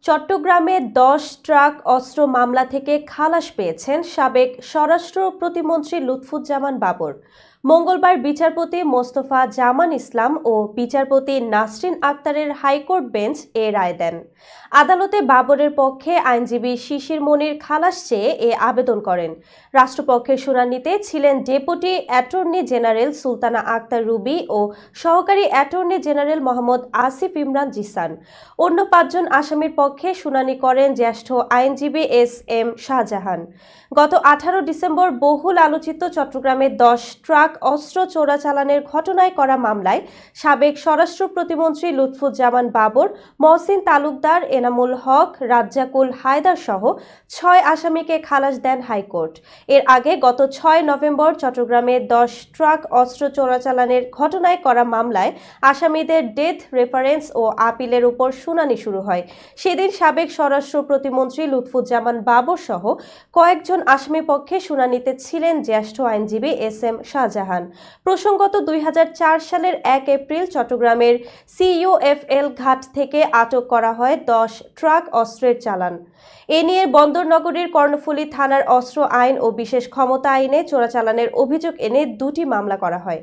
চট্টগ্রামে ১০ ট্রাক অস্ত্র মামলা থেকে খালাস পেয়েছেন সাবেক স্বরাষ্ট্র প্রতিমন্ত্রী লুৎফুজ্জামান বাবর। মঙ্গলবার বিচারপতি মোস্তফা জামান ইসলাম ও বিচারপতি নাসরিন আক্তারের হাইকোর্ট বেঞ্চ এ রায় দেন। আদালতে বাবরের পক্ষে আইনজীবী শিশির মনির খালাস চেয়ে এ আবেদন করেন। রাষ্ট্রপক্ষের শুনানিতে ছিলেন deputy attorney general Sultana Akter Rubi ও সহকারী অ্যাটর্নি জেনারেল মোহাম্মদ আসিফ ইমরান জিসান। অন্য ৫ জন আসামির পক্ষে শুনানি করেন জ্যেষ্ঠ আইনজীবী এস.এম. শাহজাহান। গত ১৮ ডিসেম্বর বহুল আলোচিত চট্টগ্রামে ১০ ট্রাক অস্ত্র চোরাচালানের ঘটনায় করা মামলায় সাবেক স্বরাষ্ট্র প্রতিমন্ত্রী লুৎফুজ্জামান বাবর, মহসিন তালুকদার, এনামুল হক, রাজ্জাকুল হায়দার সহ ৬ আসামিকে খালাস দেন হাইকোর্ট। এর আগে গত ৬ নভেম্বর চট্টগ্রামে ১০ ট্রাক অস্ত্র চোরাচালানের ঘটনায় করা মামলায় আসামিদের ডেথ রেফারেন্স ও আপিলের উপর শুনানি শুরু হয়। সেদিন সাবেক স্বরাষ্ট্র প্রতিমন্ত্রী লুৎফুজ্জামান বাবর সহ কয়েকজন আসামি পক্ষে শুনানিতে ছিলেন জ্যেষ্ঠ আইনজীবী এস.এম. শাহজাহান। প্রসঙ্গত ২০০৪ সালের ১ এপ্রিল চট্টগ্রামের CUFL ঘাট থেকে আটক করা হয় ১০ ট্রাক অস্ত্রের চালান। এ নিয়ে বন্দরনগরীর কর্ণফুলী থানার অস্ত্র আইন ও বিশেষ ক্ষমতা আইনে চোরাচালানের অভিযোগ এনে ২টি মামলা করা হয়।